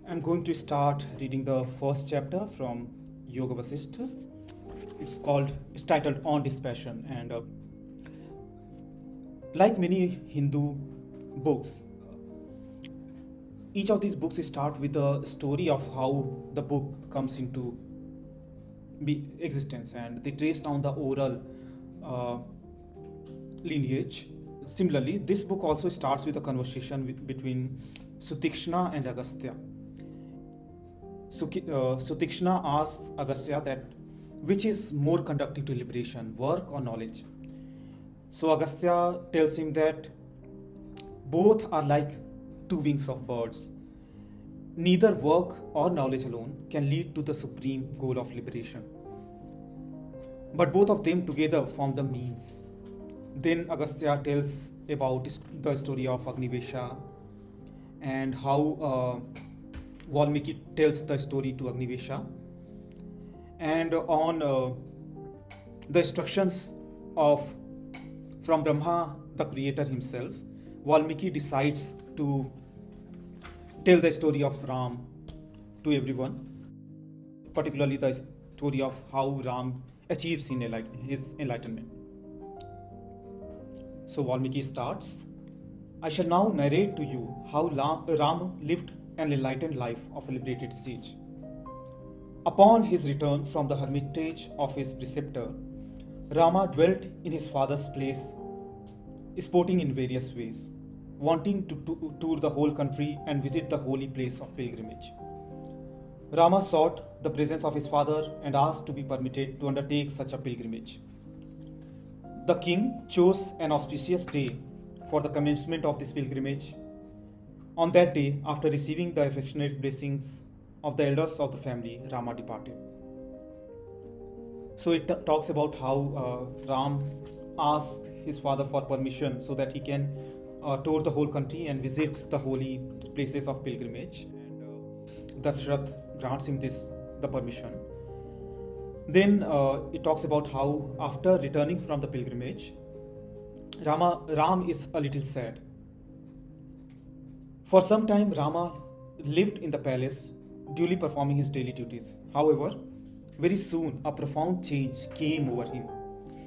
I'm going to start reading the first chapter from Yoga Vasistha. It's titled On Dispassion, and like many Hindu books, each of these books start with a story of how the book comes into existence, and they trace down the oral uh, lineage. Similarly, this book also starts with a conversation between Sutikshna and Agastya. Sutikshna asks Agastya that which is more conducive to liberation, work or knowledge. So Agastya tells him that both are like two wings of birds. Neither work or knowledge alone can lead to the supreme goal of liberation, but both of them together form the means. Then Agastya tells about the story of Agnivesha and how Valmiki tells the story to Agnivesha, and on the instructions of from Brahma, the creator himself, Valmiki decides to tell the story of Ram to everyone, particularly the story of how Ram achieves his enlightenment. So Valmiki starts, I shall now narrate to you how Ram lived an enlightened life of a liberated sage. Upon his return from the hermitage of his preceptor, Rama dwelt in his father's place, sporting in various ways, wanting to tour the whole country and visit the holy place of pilgrimage. Rama sought the presence of his father and asked to be permitted to undertake such a pilgrimage. The king chose an auspicious day for the commencement of this pilgrimage. On that day, after receiving the affectionate blessings of the elders of the family, Rama departed. So it talks about how Ram asked his father for permission so that he can tour the whole country and visits the holy places of pilgrimage. And Dasaratha grants him the permission. Then it talks about how after returning from the pilgrimage, Ram is a little sad. For some time, Rama lived in the palace, duly performing his daily duties. However, very soon a profound change came over him.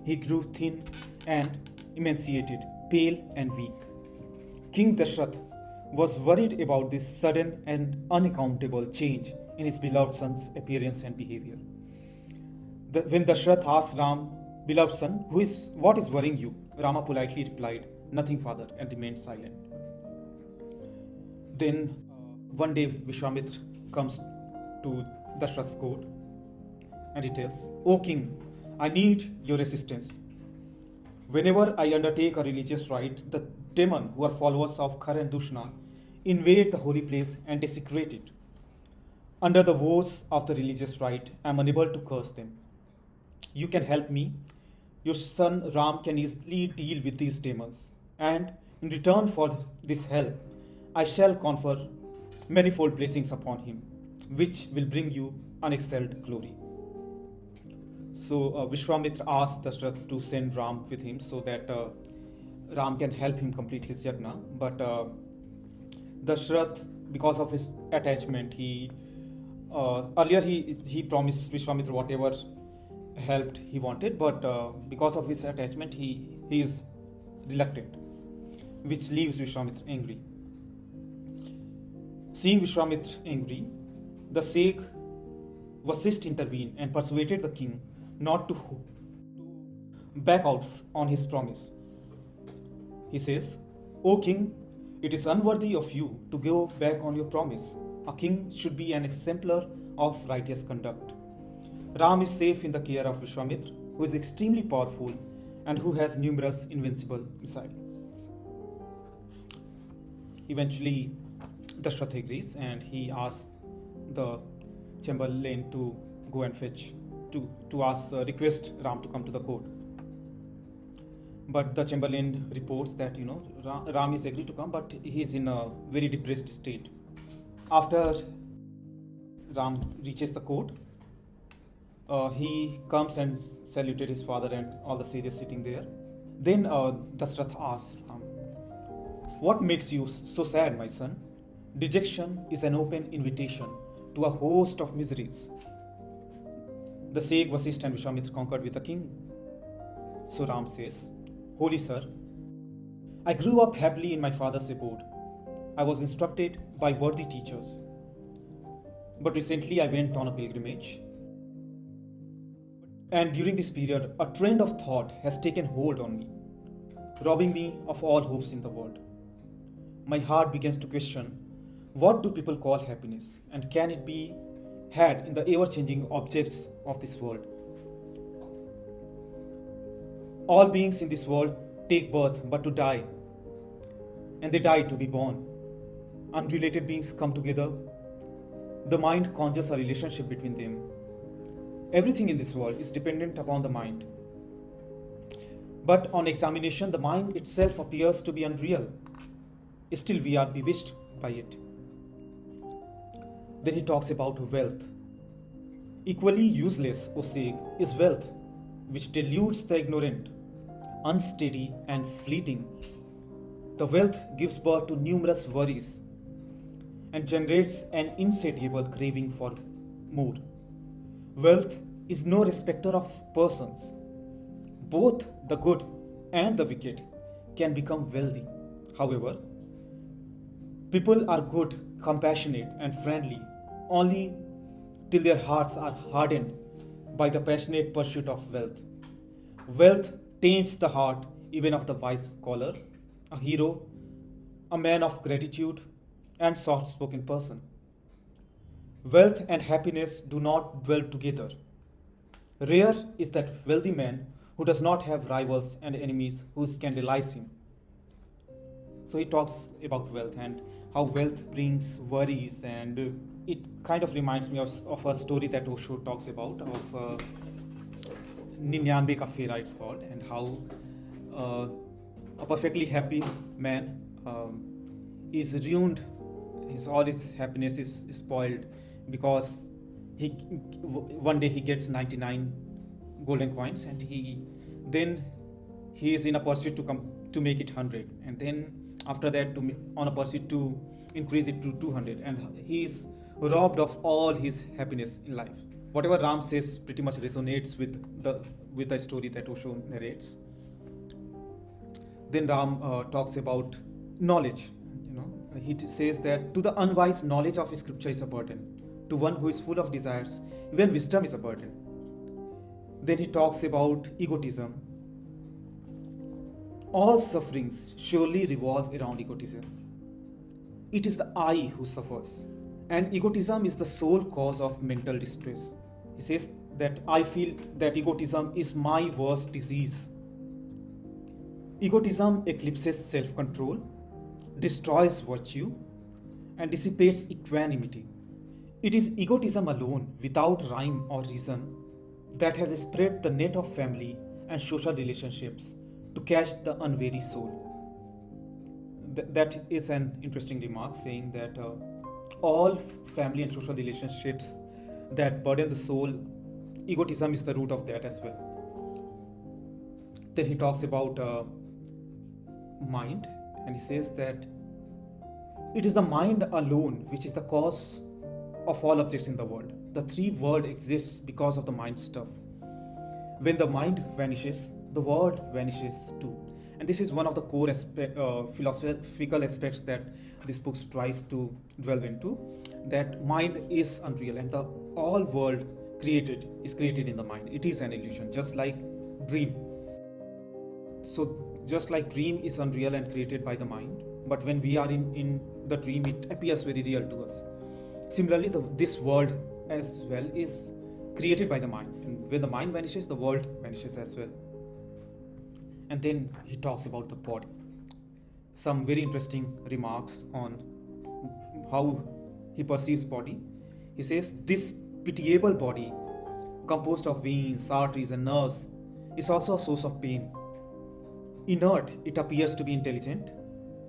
He grew thin and emaciated, pale and weak. King Dasaratha was worried about this sudden and unaccountable change in his beloved son's appearance and behavior. When Dasaratha asked Ram, beloved son, what is worrying you? Rama politely replied, nothing, father, and remained silent. Then one day Vishwamitra comes to Dasaratha's court and he tells, O king, I need your assistance. Whenever I undertake a religious rite, the demon who are followers of Khar and Dushna invade the holy place and desecrate it. Under the vows of the religious rite, I am unable to curse them. You can help me. Your son Ram can easily deal with these demons, and in return for this help, I shall confer manifold blessings upon him, which will bring you unexcelled glory. So Vishwamitra asked Dasaratha to send Ram with him so that Ram can help him complete his yajna. But Dasaratha, because of his attachment, earlier he promised Vishwamitra whatever helped he wanted, but because of his attachment, he is reluctant, which leaves Vishwamitra angry. Seeing Vishwamitra angry, the sage Vasistha intervened and persuaded the king not to back out on his promise. He says, O king, it is unworthy of you to go back on your promise. A king should be an exemplar of righteous conduct. Ram is safe in the care of Vishwamitra, who is extremely powerful and who has numerous invincible missiles. Eventually, Dasaratha agrees and he asks the chamberlain to go and fetch, request Ram to come to the court. But the chamberlain reports that Ram is agreed to come, but he is in a very depressed state. After Ram reaches the court, he comes and saluted his father and all the sages sitting there. Then Dasaratha asks Ram, what makes you so sad, my son? Dejection is an open invitation to a host of miseries. The Sage Vasistha and Vishwamitra conquered with the king. So Ram says, Holy Sir, I grew up happily in my father's abode. I was instructed by worthy teachers. But recently I went on a pilgrimage. And during this period, a trend of thought has taken hold on me, robbing me of all hopes in the world. My heart begins to question, what do people call happiness, and can it be had in the ever-changing objects of this world? All beings in this world take birth but to die, and they die to be born. Unrelated beings come together. The mind conjures a relationship between them. Everything in this world is dependent upon the mind. But on examination, the mind itself appears to be unreal. Still, we are bewitched by it. Then he talks about wealth. Equally useless, O sage, is wealth, which deludes the ignorant, unsteady and fleeting. The wealth gives birth to numerous worries and generates an insatiable craving for more. Wealth is no respecter of persons. Both the good and the wicked can become wealthy. However, people are good, compassionate, and friendly only till their hearts are hardened by the passionate pursuit of wealth. Wealth taints the heart even of the wise scholar, a hero, a man of gratitude, and soft-spoken person. Wealth and happiness do not dwell together. Rare is that wealthy man who does not have rivals and enemies who scandalize him. So he talks about wealth and how wealth brings worries, and it kind of reminds me of a story that Osho talks about of Ninyanbe Ka Fera, it's called, and how a perfectly happy man is ruined. All his happiness is spoiled because one day he gets 99 golden coins, and he is in a pursuit to make it 100, and then after that on a pursuit to increase it to 200, and he is robbed of all his happiness in life. Whatever Ram says pretty much resonates with the story that Osho narrates. Then Ram talks about knowledge. He says that to the unwise, knowledge of scripture is a burden. To one who is full of desires, even wisdom is a burden. Then he talks about egotism. All sufferings surely revolve around egotism. It is the I who suffers, and egotism is the sole cause of mental distress. He says that I feel that egotism is my worst disease. Egotism eclipses self-control, destroys virtue, and dissipates equanimity. It is egotism alone, without rhyme or reason, that has spread the net of family and social relationships to catch the unwary soul. That is an interesting remark, saying that all family and social relationships that burden the soul, egotism is the root of that as well. Then he talks about mind, and he says that it is the mind alone which is the cause of all objects in the world. The three world exists because of the mind stuff. When the mind vanishes, the world vanishes too. And this is one of the core philosophical aspects that this book tries to delve into, that mind is unreal and the all world created is created in the mind. It is an illusion, just like dream. So just like dream is unreal and created by the mind, but when we are in the dream, it appears very real to us. Similarly, this world as well is created by the mind, and when the mind vanishes, the world vanishes as well. And then he talks about the body. Some very interesting remarks on how he perceives body. He says, this pitiable body, composed of veins, arteries and nerves, is also a source of pain. Inert, it appears to be intelligent.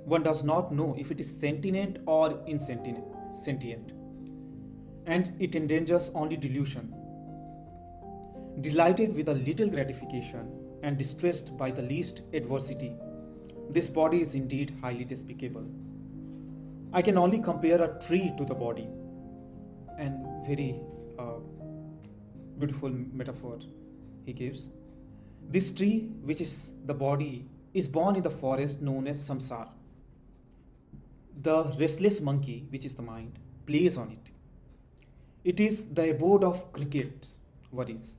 One does not know if it is sentient or insentient. And it endangers only delusion. Delighted with a little gratification and distressed by the least adversity, this body is indeed highly despicable. I can only compare a tree to the body, and very beautiful metaphor he gives. This tree, which is the body, is born in the forest known as samsara. The restless monkey, which is the mind, plays on it. It is the abode of crickets, worries.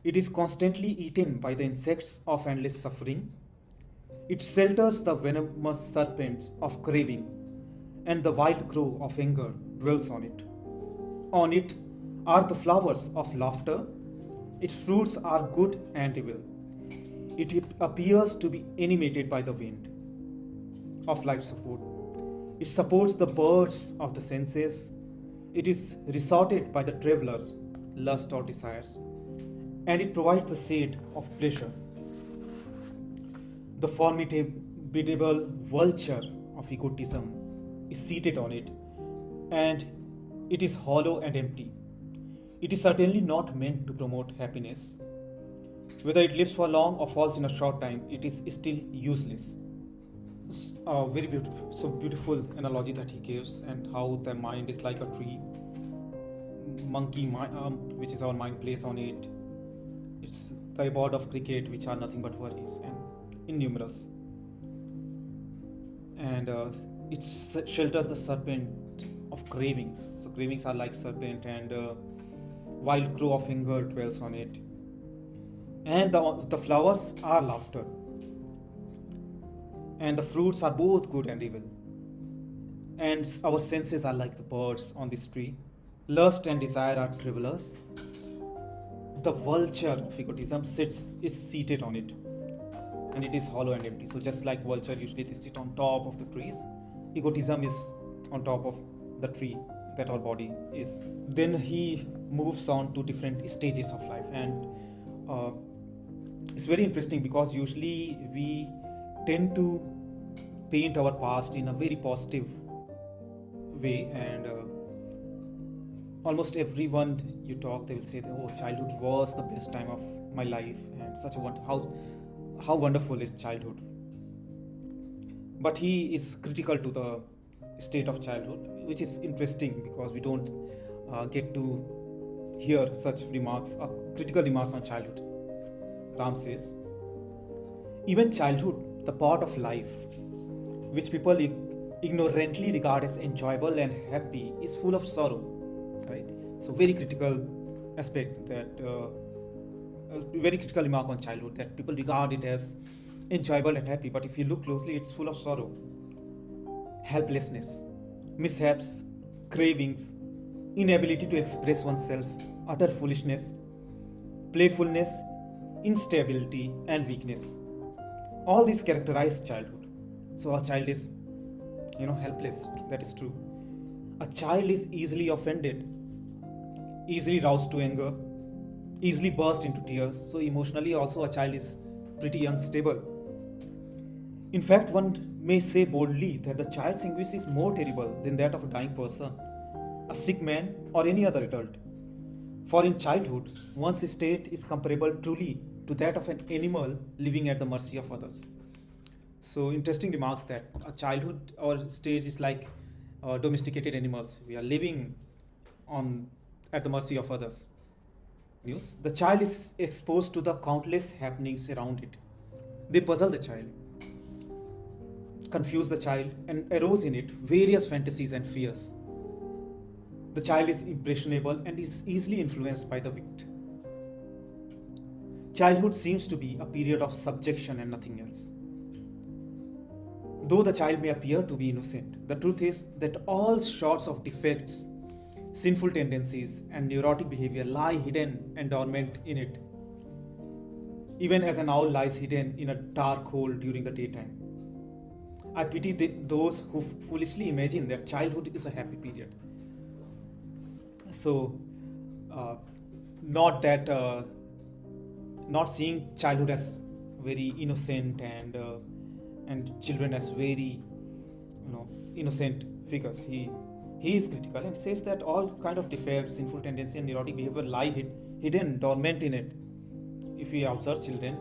It is constantly eaten by the insects of endless suffering. It shelters the venomous serpents of craving, and the wild crow of anger dwells on it. On it are the flowers of laughter. Its fruits are good and evil. It appears to be animated by the wind of life support. It supports the birds of the senses. It is resorted by the travelers, lust or desires, and it provides the shade of pleasure. The formidable vulture of egotism is seated on it, and it is hollow and empty. It is certainly not meant to promote happiness. Whether it lives for long or falls in a short time, it is still useless. Very beautiful, so beautiful analogy that he gives, and how the mind is like a tree. Monkey, which is our mind, plays on it. It's the abode of cricket, which are nothing but worries and innumerous. And it shelters the serpent of cravings. So cravings are like serpent, and wild crow of anger dwells on it. And the flowers are laughter, and the fruits are both good and evil. And our senses are like the birds on this tree. Lust and desire are travelers. The vulture of egotism is seated on it, and it is hollow and empty. So just like vulture, usually they sit on top of the trees, egotism is on top of the tree that our body is. Then he moves on to different stages of life, and it's very interesting because usually we tend to paint our past in a very positive way, and almost everyone you talk, they will say that, oh, childhood was the best time of my life, and such a how wonderful is childhood. But he is critical to the state of childhood, which is interesting because we don't get to hear such remarks, critical remarks on childhood. Ram says, even childhood, the part of life which people ignorantly regard as enjoyable and happy, is full of sorrow, right? So very critical aspect, that a very critical remark on childhood, that people regard it as enjoyable and happy, but if you look closely, it's full of sorrow, helplessness, mishaps, cravings, inability to express oneself, utter foolishness, playfulness, instability, and weakness. All these characterize childhood. So a child is, helpless. That is true. A child is easily offended, easily roused to anger, easily burst into tears. So emotionally also a child is pretty unstable. In fact, one may say boldly that the child's anguish is more terrible than that of a dying person, a sick man, or any other adult. For in childhood, one's state is comparable truly to that of an animal living at the mercy of others. So interesting remarks that a childhood or stage is like domesticated animals. We are living at the mercy of others. The child is exposed to the countless happenings around it. They puzzle the child, confuse the child, and arouse in it various fantasies and fears. The child is impressionable and is easily influenced by the wicked. Childhood seems to be a period of subjection and nothing else. Though the child may appear to be innocent, the truth is that all sorts of defects, sinful tendencies, and neurotic behavior lie hidden and dormant in it, even as an owl lies hidden in a dark hole during the daytime. I pity those who foolishly imagine that childhood is a happy period. So, not seeing childhood as very innocent and children as very innocent figures. He is critical and says that all kind of defects, sinful tendency, and neurotic behavior lie hidden, dormant in it. If we observe children,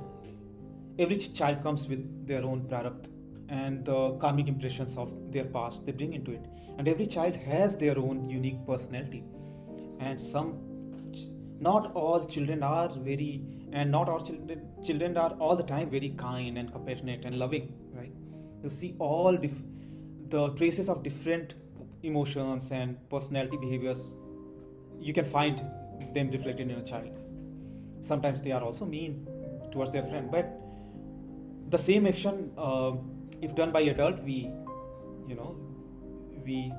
every child comes with their own prarabdha, and the karmic impressions of their past they bring into it. And every child has their own unique personality, and not all children are very, and not all children are all the time very kind and compassionate and loving, right? You see all the traces of different emotions and personality behaviors, you can find them reflected in a child. Sometimes they are also mean towards their friend, but the same action, if done by adult, you know we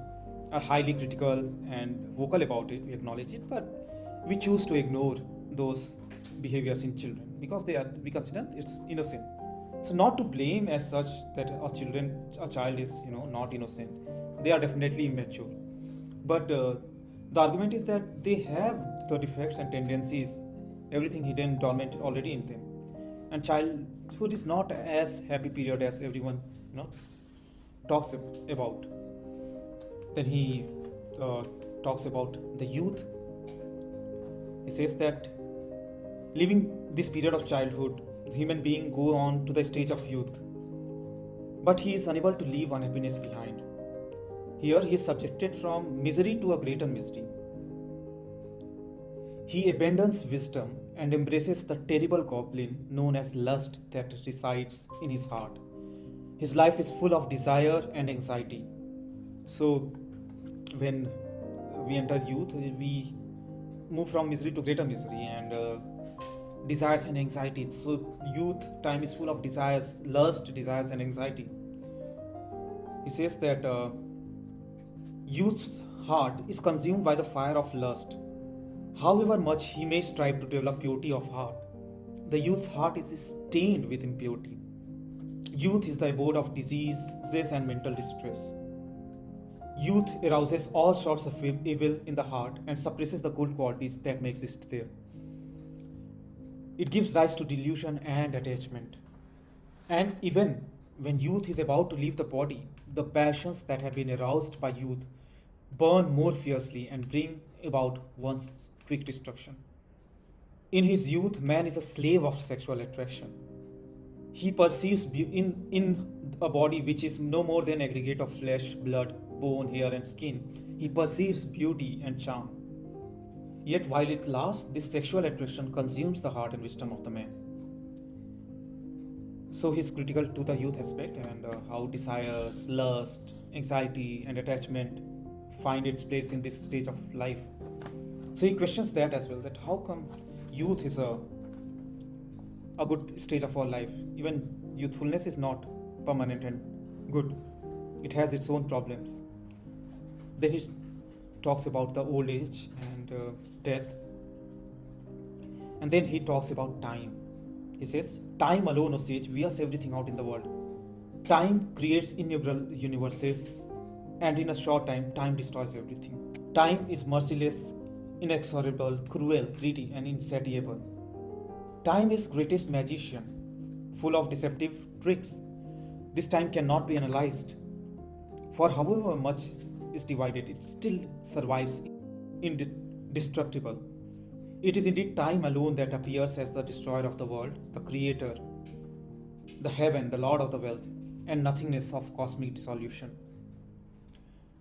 are highly critical and vocal about it, we acknowledge it, but we choose to ignore those behaviors in children because we consider it's innocent. So not to blame as such that a child is not innocent. They are definitely immature, but the argument is that they have the defects and tendencies, everything hidden dormant already in them. And childhood is not as happy period as everyone talks about. Then he talks about the youth. He says that living this period of childhood, the human being go on to the stage of youth, but he is unable to leave unhappiness behind. Here he is subjected from misery to a greater misery. He abandons wisdom and embraces the terrible goblin known as lust that resides in his heart. His life is full of desire and anxiety. So when we enter youth, we move from misery to greater misery and desires and anxiety. So youth time is full of desires, lust, desires and anxiety. He says that youth's heart is consumed by the fire of lust. However much he may strive to develop purity of heart, the youth's heart is stained with impurity. Youth is the abode of diseases and mental distress. Youth arouses all sorts of evil in the heart and suppresses the good qualities that may exist there. It gives rise to delusion and attachment. And even when youth is about to leave the body, the passions that have been aroused by youth burn more fiercely and bring about one's quick destruction. In his youth, man is a slave of sexual attraction. He perceives in a body which is no more than aggregate of flesh, blood, bone, hair and skin. He perceives beauty and charm. Yet while it lasts, this sexual attraction consumes the heart and wisdom of the man. So he is critical to the youth aspect and how desires, lust, anxiety and attachment find its place in this stage of life. So he questions that as well, that how come youth is a good stage of our life. Even youthfulness is not permanent and good. It has its own problems. Then he talks about the old age and death. And then he talks about time. He says, time alone, O sage, wears everything out in the world. Time creates innumerable universes, and in a short time, time destroys everything. Time is merciless, inexorable, cruel, greedy, and insatiable. Time is greatest magician, full of deceptive tricks. This time cannot be analyzed, for however much is divided, it still survives indestructible. It is indeed time alone that appears as the destroyer of the world, the creator, the heaven, the lord of the wealth, and nothingness of cosmic dissolution.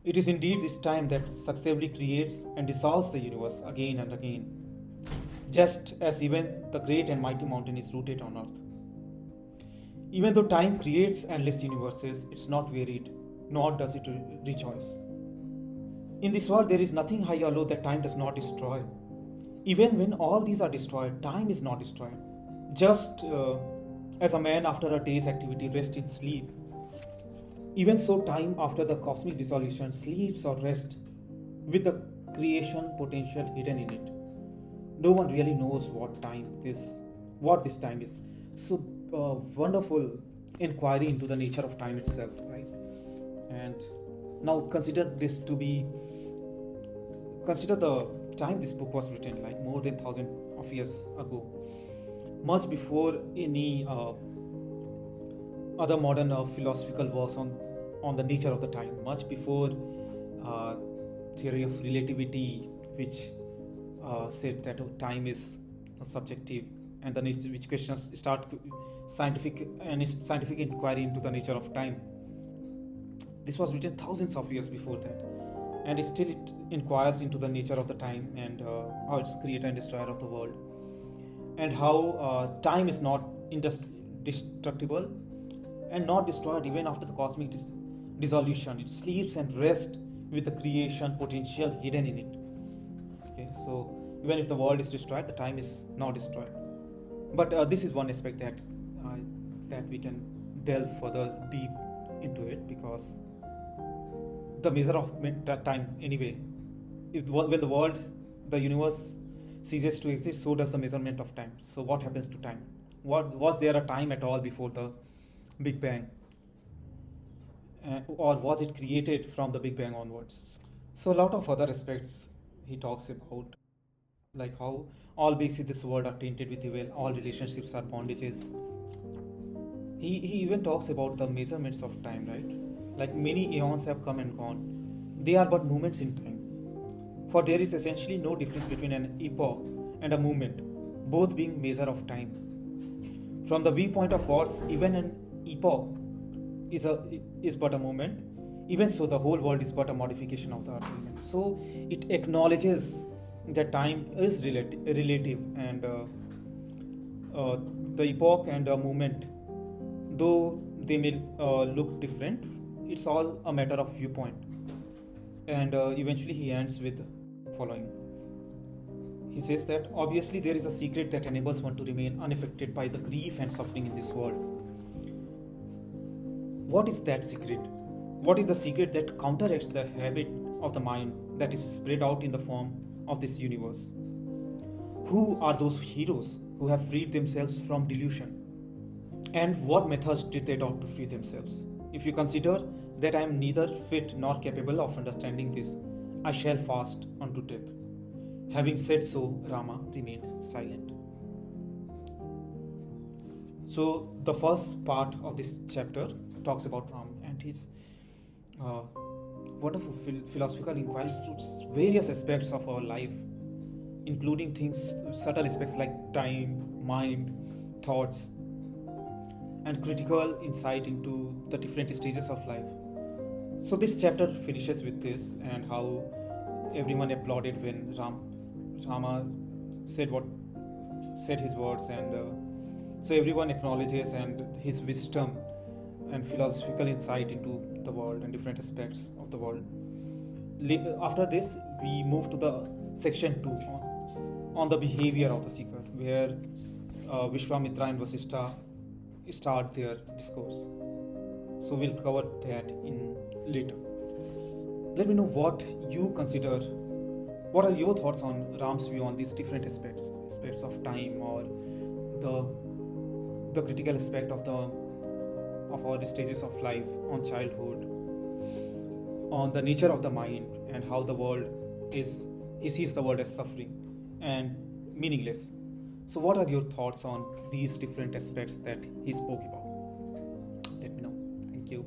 It is indeed this time that successively creates and dissolves the universe again and again, just as even the great and mighty mountain is rooted on earth. Even though time creates endless universes, it's not wearied, nor does it rejoice. In this world, there is nothing high or low that time does not destroy. Even when all these are destroyed, time is not destroyed. Just as a man after a day's activity rests in sleep, even so time after the cosmic dissolution sleeps or rests with the creation potential hidden in it. No one really knows what this time is. So wonderful inquiry into the nature of time itself, right? And now consider the time this book was written, like more than 1,000 of years ago, much before any other modern philosophical works on the nature of the time, much before theory of relativity, which said that time is subjective, and then which questions start scientific inquiry into the nature of time. This was written thousands of years before that, and it inquires into the nature of the time and how it's creator and destroyer of the world, and how time is not indestructible and not destroyed even after the cosmic dissolution. It sleeps and rests with the creation potential hidden in it. Okay, so even if the world is destroyed, the time is not destroyed. But this is one aspect that we can delve further deep into it, because the measure of time anyway, when the universe ceases to exist, so does the measurement of time. So what happens to time? Was there a time at all before the Big Bang, or was it created from the Big Bang onwards? So a lot of other aspects he talks about, like how all beings in this world are tainted with evil, all relationships are bondages. He even talks about the measurements of time, right? Like many eons have come and gone. They are but moments in time. For there is essentially no difference between an epoch and a moment, both being measure of time. From the viewpoint of gods, even an epoch is but a moment. Even so, the whole world is but a modification of the earth moment. So it acknowledges that time is relative, and the epoch and the moment, though they may look different, it's all a matter of viewpoint. And eventually he ends with the following. He says that obviously there is a secret that enables one to remain unaffected by the grief and suffering in this world. What is that secret? What is the secret that counteracts the habit of the mind that is spread out in the form of this universe? Who are those heroes who have freed themselves from delusion? And what methods did they adopt to free themselves? If you consider that I am neither fit nor capable of understanding this, I shall fast unto death. Having said so, Rama remained silent. So the first part of this chapter talks about Ram and his wonderful philosophical inquiries to various aspects of our life, including subtle aspects like time, mind, thoughts, and critical insight into the different stages of life. So this chapter finishes with this, and how everyone applauded when Rama said his words, and so everyone acknowledges and his wisdom and philosophical insight into the world and different aspects of the world. After this, we move to the section 2 on the behavior of the seeker, where Vishwamitra and Vasistha start their discourse. So we'll cover that in later. Let me know what you consider. What are your thoughts on Ram's view on these different aspects of time, or the critical aspect of all the stages of life, on childhood, on the nature of the mind, and how he sees the world as suffering and meaningless. So what are your thoughts on these different aspects that he spoke about? Let me know. Thank you.